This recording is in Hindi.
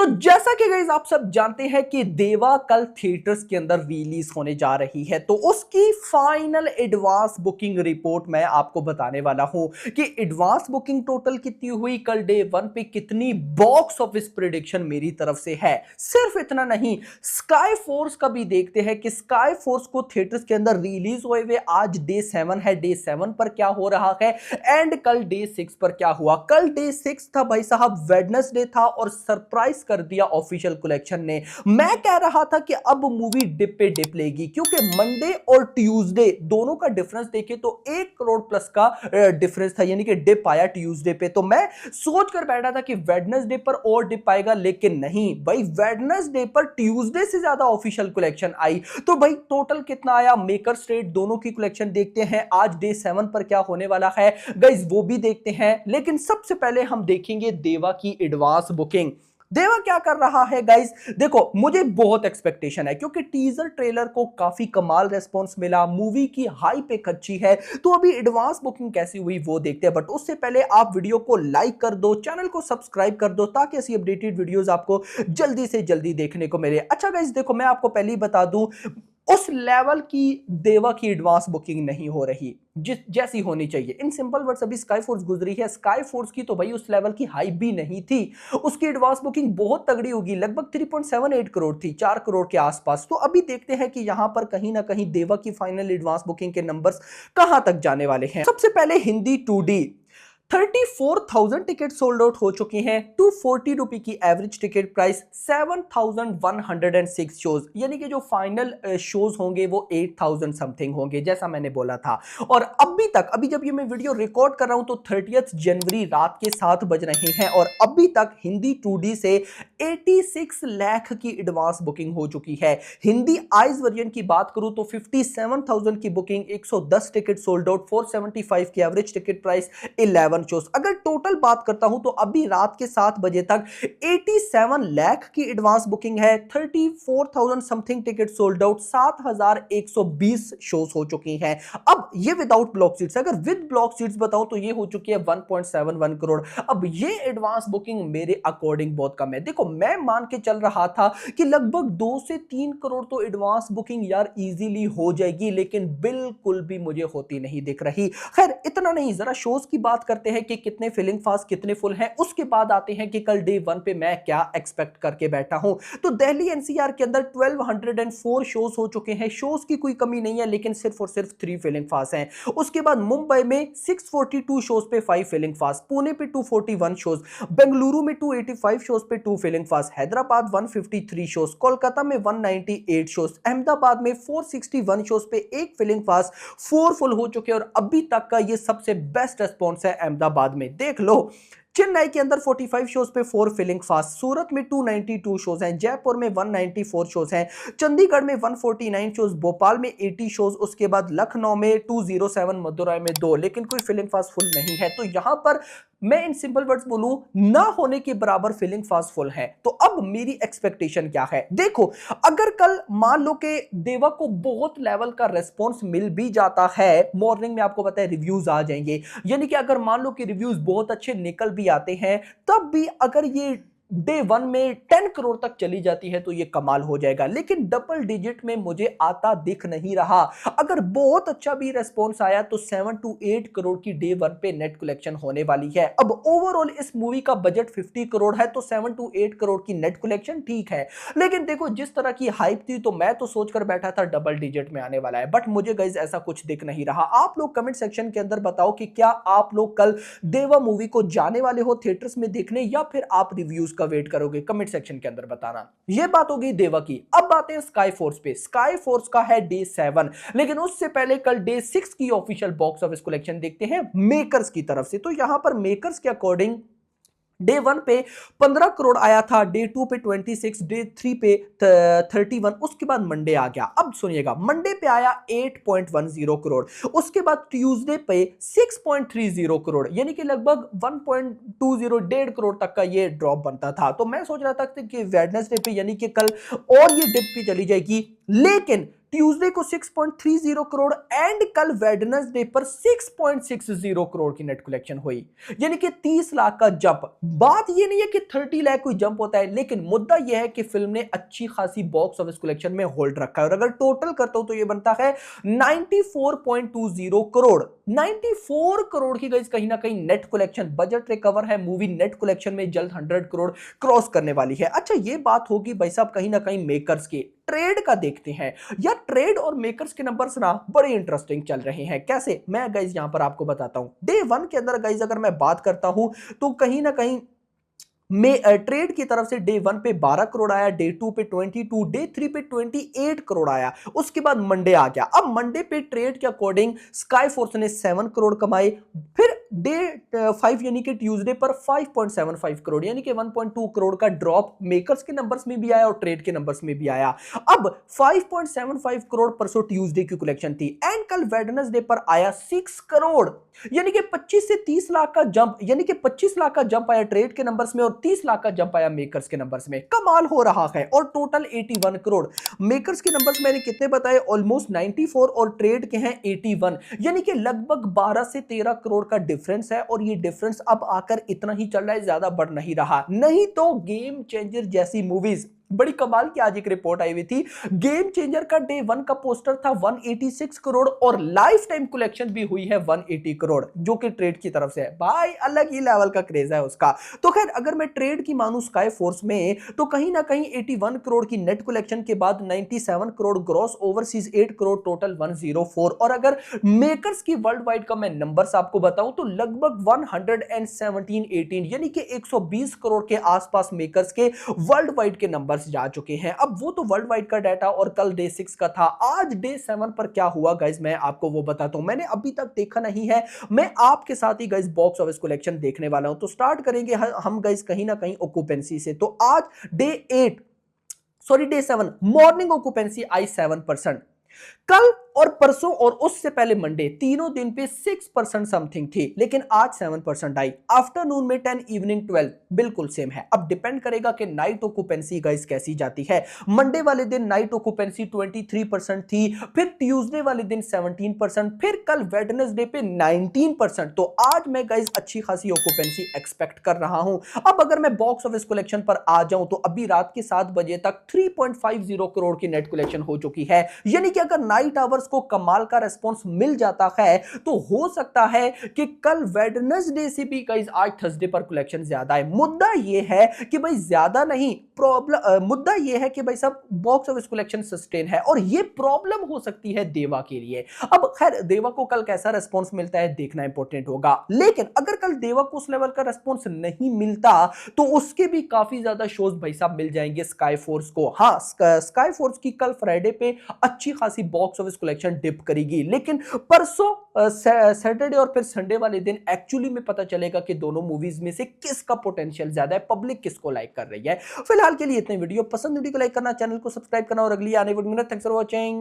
तो जैसा कि गाइस आप सब जानते हैं कि देवा कल थिएटर्स के अंदर रिलीज होने जा रही है, तो उसकी फाइनल एडवांस बुकिंग रिपोर्ट मैं आपको बताने वाला हूं कि एडवांस बुकिंग टोटल कितनी हुई, कल डे वन पे कितनी, बॉक्स ऑफिस प्रेडिक्शन मेरी तरफ से है। सिर्फ इतना नहीं, स्काई फोर्स का भी देखते हैं कि स्काई फोर्स को थिएटर्स के अंदर रिलीज हुए हुए आज डे 7 है, डे 7 पर क्या हो रहा है एंड कल डे 6 पर क्या हुआ। कल डे 6 था भाई साहब, वेडनेसडे था और सरप्राइज कर दिया ऑफिशियल कलेक्शन ने। मैं कह रहा था कि अब मूवी डिप पे डिप लेगी, क्योंकि मंडे और ट्यूसडे दोनों का डिफरेंस देखे तो 1 करोड़ प्लस का डिफरेंस था, यानी कि डिप आया ट्यूसडे पे। तो मैं सोच कर बैठा था कि वेडनेसडे पर और डिप आएगा, लेकिन नहीं भाई, वेडनेसडे पर ट्यूसडे से ज्यादा ऑफिशियल कलेक्शन आई। तो भाई टोटल कितना आया, मेकर स्टेट दोनों की कलेक्शन देखते हैं, आज डे 7 पर क्या होने वाला है गाइस वो भी देखते हैं। लेकिन सबसे पहले हम देखेंगे देवा की एडवांस बुकिंग। देवा क्या कर रहा है गाइस, देखो मुझे बहुत एक्सपेक्टेशन है क्योंकि टीजर ट्रेलर को काफी कमाल रेस्पॉन्स मिला, मूवी की हाइप एक अच्छी है। तो अभी एडवांस बुकिंग कैसी हुई वो देखते हैं, बट उससे पहले आप वीडियो को लाइक कर दो, चैनल को सब्सक्राइब कर दो, ताकि ऐसी अपडेटेड वीडियोस आपको जल्दी से जल्दी देखने को मिले। अच्छा गाइस देखो, मैं आपको पहले ही बता दूं, उस लेवल की देवा की एडवांस बुकिंग नहीं हो रही जिस जैसी होनी चाहिए। इन सिंपल वर्ड्स, अभी स्काई फोर्स गुजरी है, स्काई फोर्स की तो भाई उस लेवल की हाइप भी नहीं थी। उसकी एडवांस बुकिंग बहुत तगड़ी होगी, लगभग 3.78 करोड़ थी, 4 करोड़ के आसपास। तो अभी देखते हैं कि यहां पर कहीं ना कहीं देवा की फाइनल एडवांस बुकिंग के नंबर्स कहां तक जाने वाले हैं। सबसे पहले Hindi 2D 34,000 ticket sold out हो चुकी हैं। 240 रुपए की एवरेज टिकट प्राइस, 7,106 शोज, यानी कि जो फाइनल शोज होंगे वो 8,000 समथिंग होंगे, जैसा मैंने बोला था। और अभी तक, अभी जब ये मैं वीडियो रिकॉर्ड कर रहा हूं तो 30 जनवरी रात के 7 बज रहे हैं और अभी तक हिंदी 2D से 86 लाख की एडवांस बुकिंग हो चुकी है। हिंदी आइज वर्जन की बात करूं तो 57,000 की बुकिंग, 110 टिकट सोल्ड आउट, 475 की एवरेज टिकट प्राइस, 11 शोज। अगर टोटल बात करता हूं तो अभी रात के 7 बजे तक 87 लाख की एडवांस बुकिंग है, 34,000 something ticket sold out, 7,120 shows हो चुकी हैं। अब ये विदाउट ब्लॉक सीट्स, अगर विद ब्लॉक सीट्स बताऊं तो ये हो चुकी है 1.71 करोड़। अब ये एडवांस बुकिंग मेरे अकॉर्डिंग बहुत कम है। देखो मैं मान के चल रहा था कि लगभग 2 से 3 करोड़ तो एडवांस बुकिंग यार इजीली हो जाएगी, लेकिन बिल्कुल भी मुझे होती नहीं दिख रही। खैर इतना नहीं, जरा शोज की बात करते हैं कि कितने फिलिंग फास्ट, कितने फुल हैं, उसके बाद आते हैं कि कल डे 1 पे मैं क्या एक्सपेक्ट करके बैठा हूं। तो दिल्ली एनसीआर के अंदर 1204 शोज हो चुके हैं, शोज की कोई कमी नहीं है, लेकिन सिर्फ और सिर्फ 3 फिलिंग फास्ट हैं। उसके बाद मुंबई में 642 शोज पे 5 फिलिंग फास्ट, पुणे पे 241 शोज, बेंगलुरु में 285 शोज पे 2 filling fast, Hyderabad 153 shows, Kolkata में 198 शोज, अहमदाबाद में 461 शोज पे 1 फिलिंग फास्ट, 4 फुल हो चुके हैं और अभी तक का ये सबसे बेस्ट रेस्पॉन्स है अहमदाबाद में। देख लो, चेन्नई के अंदर 45 शोज पे 4 फिलिंग फास्ट, सूरत में 292 शोज हैं, जयपुर में 194 शोज हैं, चंडीगढ़ में 149 शोज, भोपाल में 80 शोज, उसके बाद लखनऊ में 207, मदुरई में 2, लेकिन कोई फिलिंग फास्ट फुल नहीं है। तो यहां पर मैं इन सिंपल वर्ड्स बोलूं, ना होने के बराबर फिलिंग फास्ट फुल है। तो अब मेरी एक्सपेक्टेशन क्या है, देखो अगर कल मान लो कि देवा को बहुत लेवल का रेस्पॉन्स मिल भी जाता है, मॉर्निंग में आपको पता है रिव्यूज आ जाएंगे, यानी कि अगर मान लो कि रिव्यूज बहुत अच्छे निकल भी आते हैं, तब भी अगर ये डे 1 में 10 करोड़ तक चली जाती है तो ये कमाल हो जाएगा। लेकिन डबल डिजिट में मुझे आता दिख नहीं रहा। अगर बहुत अच्छा भी रेस्पॉन्स आया तो 7 to 8 करोड़ की डे 1 पे नेट कलेक्शन होने वाली है। अब ओवरऑल इस मूवी का बजट 50 करोड़ है, तो 7 to 8 करोड़ की नेट कलेक्शन ठीक है। लेकिन देखो जिस तरह की हाइप थी तो मैं तो सोचकर बैठा था डबल डिजिट में आने वाला है, बट मुझे गाइस ऐसा कुछ दिख नहीं रहा। आप लोग कमेंट सेक्शन के अंदर बताओ कि क्या आप लोग कल देवा मूवी को जाने वाले हो थिएटर्स में देखने, या फिर आप रिव्यूज का वेट करोगे, कमेंट सेक्शन के अंदर बताना। ये बात हो गई देवा की। अब बातें हैं स्काई फोर्स पे। स्काई फोर्स का है डे 7, लेकिन उससे पहले कल डे 6 की ऑफिशियल बॉक्स ऑफिस कलेक्शन देखते हैं मेकर्स की तरफ से। तो यहां पर मेकर्स के अकॉर्डिंग डे 1 पे 15 करोड़ आया था, डे 2 पे 26, डे 3 पे 31, उसके बाद मंडे आ गया। अब सुनिएगा, मंडे पे आया 8.10 करोड़, उसके बाद ट्यूसडे पे 6.30 करोड़, यानी कि लगभग 1.20 1.5 करोड़ तक का ये ड्रॉप बनता था। तो मैं सोच रहा था कि वेडनेसडे पे यानी कि कल और ये डिप पे चली जाएगी, लेकिन ट्यूसडे को 6.30 करोड़ एंड कल वेडनेसडे पर 6.60 करोड़ की नेट कलेक्शन हुई, यानी कि 30 लाख का जंप। बात ये नहीं है कि 30 लाख कोई जंप होता है, लेकिन मुद्दा यह है कि फिल्म ने अच्छी खासी बॉक्स ऑफिस कलेक्शन में होल्ड रखा है और अगर टोटल करता हूं तो यह बनता है 94.20 करोड़। 94 करोड़ की गाइस कहीं ना कहीं नेट कलेक्शन, बजट रिकवर है, मूवी नेट कलेक्शन में जल्द 100 करोड़ क्रॉस करने वाली है। अच्छा ये बात होगी भाई साहब कहीं ना कहीं मेकर्स की, ट्रेड का देखते हैं या ट्रेड और मेकर्स के नंबर्स ना बड़े इंटरेस्टिंग चल रहे हैं। कैसे, मैं गाइस यहां पर आपको बताता हूं। डे 1 के अंदर गाइस अगर मैं बात करता हूं तो कहीं ना कहीं में ट्रेड की तरफ से डे 1 पे 12 करोड़ आया, डे 2 पे 22, डे 3 पे 28 करोड़ आया। उसके बाद मंडे आ गया। अब मंडे पे ट्रेड के अकॉर्डिंग स्काई फोर्स ने 7 करोड़ कमाए। फिर डे 5 यानी कि ट्यूसडे पर 5.75 करोड़ यानी कि 1.2 करोड़ का ड्रॉप मेकर्स के नंबर्स में भी आया और ट्रेड के नंबर्स में भी आया। अब 5.75 करोड़ परसों ट्यूसडे की कलेक्शन थी एंड कल वेडनेसडे पर आया 6 करोड़, यानी कि 25 से 30 लाख का जंप, यानी कि 25 लाख का जंप आया ट्रेड के नंबर्स में और 30 लाख का जंप आया मेकर्स के नंबर्स में। कमाल हो रहा है। और टोटल 81 करोड़। मेकर्स के नंबर्स मैंने कितने बताए, ऑलमोस्ट 94 और ट्रेड के हैं 81, यानी कि लगभग 12 से 13 करोड़ का डिफरेंस है और ये डिफरेंस अब आकर इतना ही चल रहा है, ज्यादा बढ़ नहीं रहा। नहीं तो गेम चेंजर जैसी मूवीज, बड़ी कमाल की आज एक रिपोर्ट आई हुई थी, गेम चेंजर का डे 1 का पोस्टर था 186 करोड़ और लाइफ टाइम कलेक्शन भी हुई है 180 करोड़, जो कि ट्रेड की तरफ से है। भाई अलग ही लेवल का क्रेज है उसका। तो खैर अगर मैं ट्रेड की मानूं स्काई फोर्स में तो कहीं ना कहीं 81 करोड़ की नेट कलेक्शन के बाद 97 crore gross, overseas 8 crore, total 104। और अगर मेकर्स की वर्ल्ड वाइड का मैं नंबर्स आपको बताऊं तो लगभग 117-18 यानी कि 120 करोड़ के आसपास मेकर्स के वर्ल्ड वाइड के नंबर जा चुके हैं। अब वो तो वर्ल्ड वाइड का डाटा और कल डे 6 का था। आज डे 7 पर क्या हुआ गाइस मैं आपको वो बताता हूं। मैंने अभी तक देखा नहीं है, मैं आपके साथ ही गाइस बॉक्स ऑफिस कलेक्शन देखने वाला हूं। तो स्टार्ट करेंगे हम गाइस कहीं ना कहीं ऑक्यूपेंसी से। तो आज डे 7 मॉर्निंग ऑक्यूपेंसी आई 7%। कल और परसों और उससे पहले मंडे तीनों दिन पे 6% समथिंग थी, लेकिन आज 7% आई। आफ्टरनून में 10, इवनिंग 12 बिल्कुल सेम है। अब डिपेंड करेगा कि नाइट ऑक्यूपेंसी गाइस कैसी जाती है। मंडे वाले दिन नाइट ऑक्यूपेंसी 23% थी, फिर ट्यूसडे वाले दिन 17%, फिर कल वेडनेसडे पे 19%। तो आज मैं गाइस अच्छी खासी ऑक्यूपेंसी एक्सपेक्ट कर रहा हूं। अब अगर मैं बॉक्स ऑफिस कलेक्शन पर आ जाऊं तो अभी रात के 7 बजे तक 3.50 करोड़ की नेट कलेक्शन हो चुकी है, यानी कि अगर नाइट आवर्स को कमाल का रेस्पॉन्स मिल जाता है तो हो सकता है कि कल वेडनेसडे से भी गाइस आज थर्सडे पर कलेक्शन ज्यादा है। मुद्दा यह है कि भाई ज्यादा नहीं, प्रॉब्लम मुद्दा यह है कि भाई सब बॉक्स ऑफिस कलेक्शन सस्टेन है और यह प्रॉब्लम हो सकती है देवा के लिए। अब खैर देवा को कल कैसा रेस्पॉन्स मिलता है देखना इंपॉर्टेंट होगा, लेकिन अगर कल देवा को उस लेवल का रेस्पॉन्स नहीं मिलता तो उसके भी काफी ज्यादा शोज भाई साहब मिल जाएंगे स्काई फोर्स को। हाँ, स्काई फोर्स की कल फ्राइडे पे अच्छी खासी बॉक्स ऑफिस कलेक्शन डिप करेगी, लेकिन परसों सैटरडे और फिर संडे वाले दिन एक्चुअली में पता चलेगा कि दोनों मूवीज में से किसका पोटेंशियल ज्यादा है, पब्लिक किसको लाइक कर रही है। फिलहाल के लिए इतने। वीडियो पसंद, वीडियो को लाइक करना, चैनल को सब्सक्राइब करना और अगली आने वाली वीडियो में थैंक्स फॉर वॉचिंग।